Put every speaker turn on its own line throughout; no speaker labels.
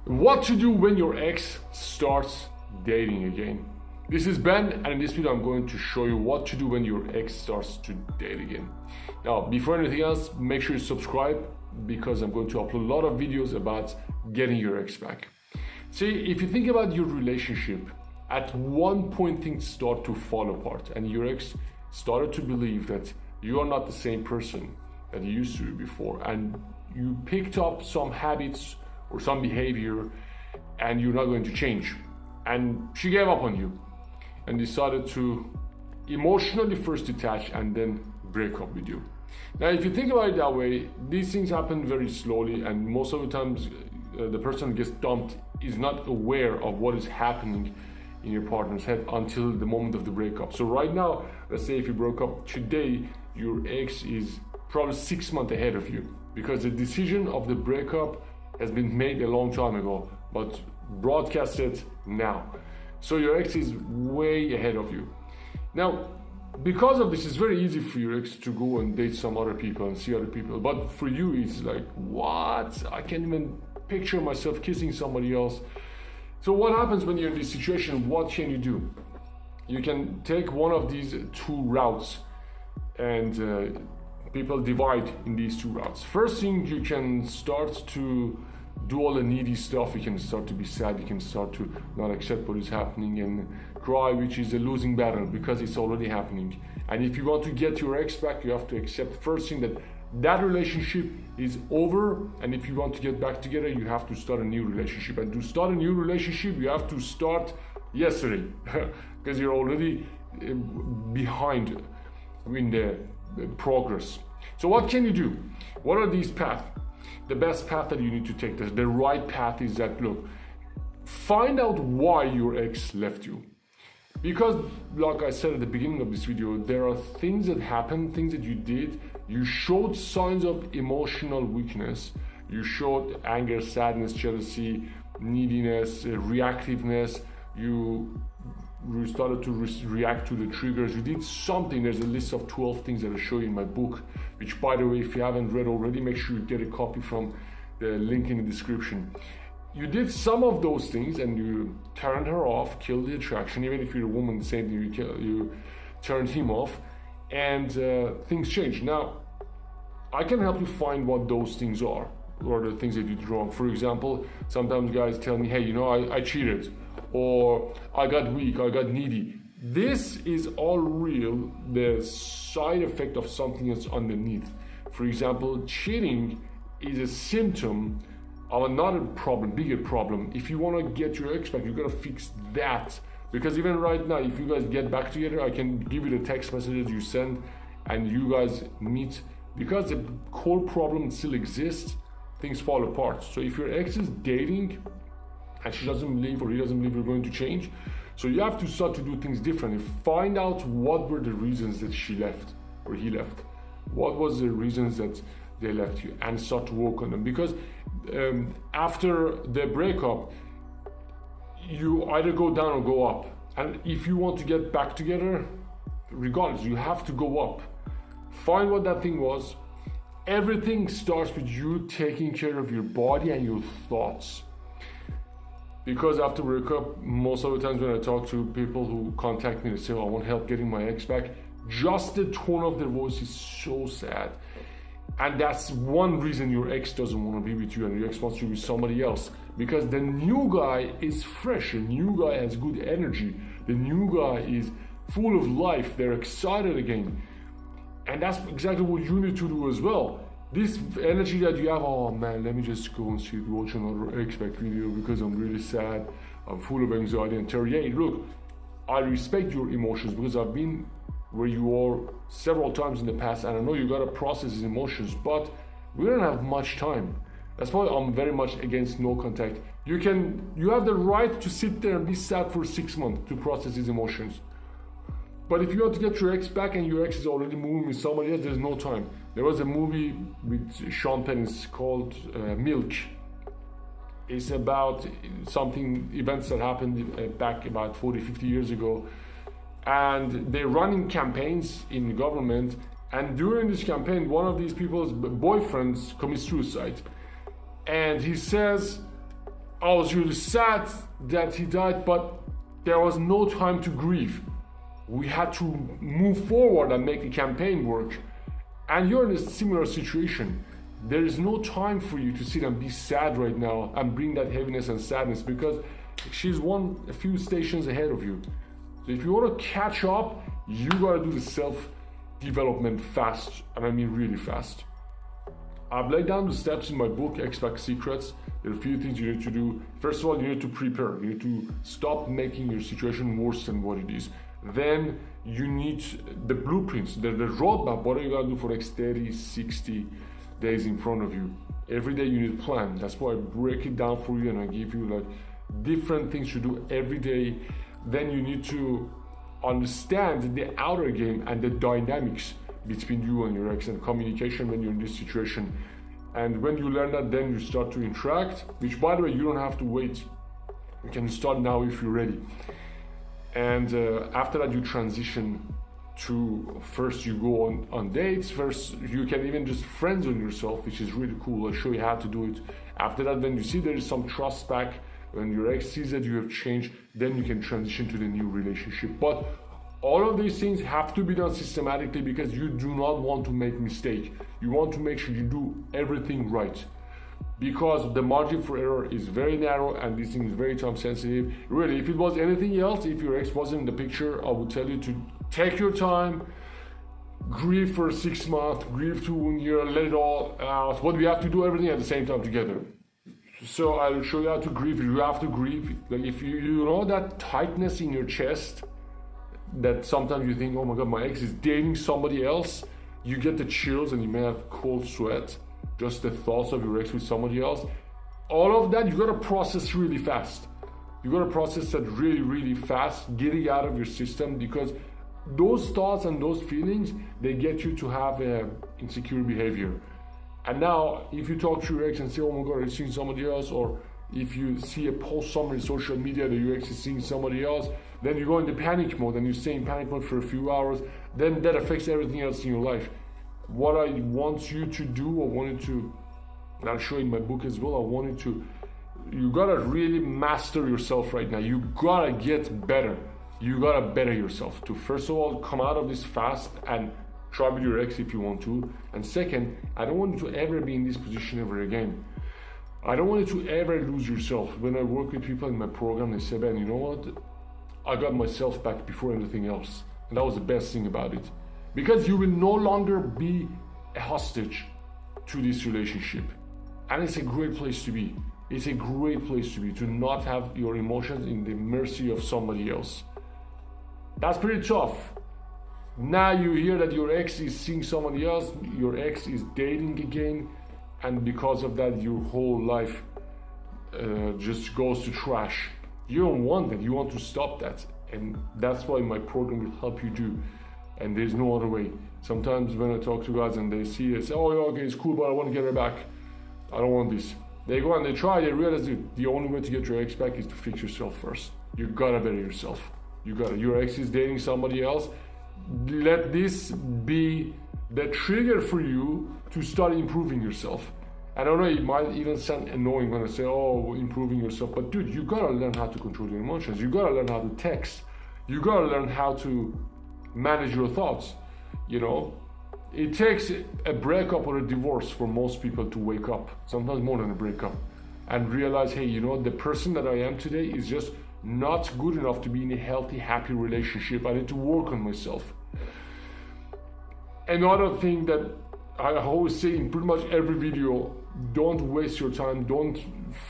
What to do when your ex starts dating again. This is Ben, and in this video I'm going to show you what to do when your ex starts to date again. Now, before anything else, make sure you subscribe because I'm going to upload a lot of videos about getting your ex back. See, if you think about your relationship, at one point things start to fall apart and your ex started to believe that you are not the same person that you used to be before, and you picked up some habits or some behavior and you're not going to change, and she gave up on you and decided to emotionally first detach and then break up with you. Now, if you think about it that way, these things happen very slowly, and most of the times the person who gets dumped is not aware of what is happening in your partner's head until the moment of the breakup. So right now, let's say if you broke up today, your ex is probably 6 months ahead of you because the decision of the breakup has been made a long time ago, but broadcasted now. So your ex is way ahead of you. Now, because of this, it's very easy for your ex to go and date some other people and see other people. But for you, it's like, what? I can't even picture myself kissing somebody else. So what happens when you're in this situation? What can you do? You can take one of these two routes, and people divide in these two routes. First thing, you can start to do all the needy stuff. You can start to be sad. You can start to not accept what is happening and cry, which is a losing battle because it's already happening. And if you want to get your ex back, you have to accept first thing that relationship is over, and if you want to get back together, you have to start a new relationship. And to start a new relationship, you have to start yesterday because you're already behind in the progress. So what can you do? What are these paths? The best path that you need to take, the right path, is that, look, find out why your ex left you. Because, like I said at the beginning of this video, there are things that happened, things that you did. You showed signs of emotional weakness. You showed anger, sadness, jealousy, neediness, reactiveness. You started to react to the triggers. You did something. There's a list of 12 things that I show you in my book, which, by the way, if you haven't read already, make sure you get a copy from the link in the description. You did some of those things and you turned her off, killed the attraction. Even if you're a woman, the same thing, you turned him off, and things changed. Now, I can help you find what those things are, or the things that you did wrong. For example, sometimes guys tell me, hey, you know, I cheated, or I got weak, I got needy. This is all real, the side effect of something that's underneath. For example, cheating is a symptom of another problem, bigger problem. If you want to get your ex back, you gotta fix that. Because even right now, if you guys get back together, I can give you the text messages you send and you guys meet. Because the core problem still exists, things fall apart. So if your ex is dating and she doesn't believe or he doesn't believe you're going to change, so you have to start to do things differently. Find out what were the reasons that she left or he left. What was the reasons that they left you, and start to work on them. Because after the breakup, you either go down or go up. And if you want to get back together, regardless, you have to go up. Find what that thing was. Everything starts with you taking care of your body and your thoughts. Because after breakup, most of the times when I talk to people who contact me, they say, oh, I want help getting my ex back. Just the tone of their voice is so sad. And that's one reason your ex doesn't want to be with you and your ex wants to be with somebody else. Because the new guy is fresh, the new guy has good energy, the new guy is full of life, they're excited again. And that's exactly what you need to do as well. This energy that you have, oh man, let me just go and watch another ex back video because I'm really sad, I'm full of anxiety and terror. Yeah, look, I respect your emotions because I've been where you are several times in the past, and I know you gotta process these emotions, but we don't have much time. That's why I'm very much against no contact. You have the right to sit there and be sad for 6 months to process these emotions. But if you want to get your ex back and your ex is already moving with somebody else, there's no time. There was a movie with Sean Penn, it's called Milk. It's about events that happened back about 40, 50 years ago. And they're running campaigns in the government, and during this campaign, one of these people's boyfriends commits suicide. And he says, I was really sad that he died, but there was no time to grieve. We had to move forward and make the campaign work. And you're in a similar situation. There is no time for you to sit and be sad right now and bring that heaviness and sadness, because she's a few stations ahead of you. So if you want to catch up, you gotta do the self-development fast, and I mean really fast. I've laid down the steps in my book, X-Pac Secrets. There are a few things you need to do. First of all, you need to prepare. You need to stop making your situation worse than what it is. Then you need the blueprints, the roadmap. What are you gonna do for the next 30, 60 days in front of you? Every day you need a plan. That's why I break it down for you and I give you like different things to do every day. Then you need to understand the outer game and the dynamics between you and your ex and communication when you're in this situation. And when you learn that, then you start to interact, which by the way, you don't have to wait. You can start now if you're ready. And after that, you transition to, first you go on dates. First, you can even just friends on yourself, which is really cool. I'll show you how to do it. After that, when you see there is some trust back, when your ex sees that you have changed, then you can transition to the new relationship. But all of these things have to be done systematically, because you do not want to make mistake. You want to make sure you do everything right, because the margin for error is very narrow and this thing is very time sensitive. Really, if it was anything else, if your ex wasn't in the picture, I would tell you to take your time, grieve for 6 months, grieve to 1 year, let it all out. What we have to do everything at the same time together. So I'll show you how to grieve. You have to grieve. Like if you know that tightness in your chest, that sometimes you think, oh my God, my ex is dating somebody else. You get the chills and you may have cold sweat, just the thoughts of your ex with somebody else. All of that, you gotta process really fast. You gotta process that really, really fast, getting out of your system, because those thoughts and those feelings, they get you to have insecure behavior. And now, if you talk to your ex and say, oh my God, I'm seeing somebody else, or if you see a post somewhere in social media that your ex is seeing somebody else, then you go into panic mode and you stay in panic mode for a few hours, then that affects everything else in your life. What I want you to do, and I'll show you in my book as well, you gotta really master yourself right now. You gotta get better. You gotta better yourself to, first of all, come out of this fast and try with your ex if you want to. And second, I don't want you to ever be in this position ever again. I don't want you to ever lose yourself. When I work with people in my program, they say, Ben, you know what? I got myself back before anything else. And that was the best thing about it. Because you will no longer be a hostage to this relationship. And it's a great place to be. It's a great place to be, to not have your emotions in the mercy of somebody else. That's pretty tough. Now you hear that your ex is seeing somebody else, your ex is dating again, and because of that, your whole life just goes to trash. You don't want that. You want to stop that. And that's why my program will help you do. And there's no other way. Sometimes when I talk to guys and they see it, say, oh, yeah, okay, it's cool, but I want to get her back. I don't want this. They go and they try, they realize that the only way to get your ex back is to fix yourself first. You gotta better yourself. Your ex is dating somebody else. Let this be the trigger for you to start improving yourself. I don't know, it might even sound annoying when I say, oh, improving yourself. But dude, you gotta learn how to control your emotions. You gotta learn how to text. You gotta learn how to manage your thoughts. You know, it takes a breakup or a divorce for most people to wake up, sometimes more than a breakup, and realize, hey, you know, the person that I am today is just not good enough to be in a healthy, happy relationship. I need to work on myself. Another thing that I always say in pretty much every video, don't waste your time, don't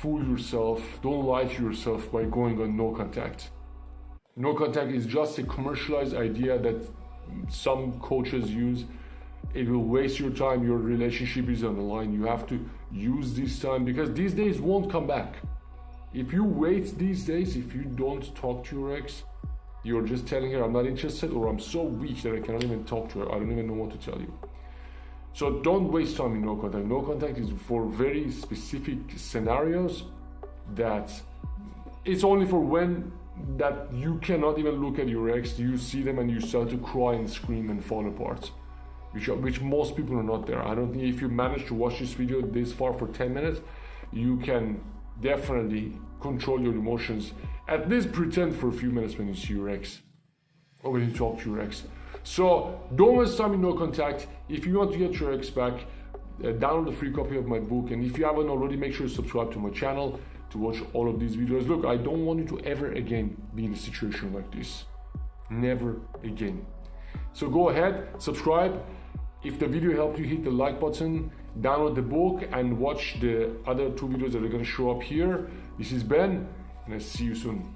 fool yourself, don't lie to yourself by going on no contact. No contact is just a commercialized idea that some coaches use. It will waste your time. Your relationship is on the line. You have to use this time, because these days won't come back. If you wait these days, if you don't talk to your ex, you're just telling her, I'm not interested, or I'm so weak that I cannot even talk to her. I don't even know what to tell you. So don't waste time in no contact. No contact is for very specific scenarios that it's only for when that you cannot even look at your ex, you see them and you start to cry and scream and fall apart, which most people are not there. I don't think if you manage to watch this video this far for 10 minutes, you can definitely control your emotions. At least pretend for a few minutes when you see your ex or when you talk to your ex. So don't waste time in no contact. If you want to get your ex back, download the free copy of my book, and if you haven't already, make sure to subscribe to my channel to watch all of these videos. Look, I don't want you to ever again be in a situation like this. Never again. So go ahead, subscribe. If the video helped you, hit the like button, download the book, and watch the other 2 videos that are going to show up here. This is Ben, and I'll see you soon.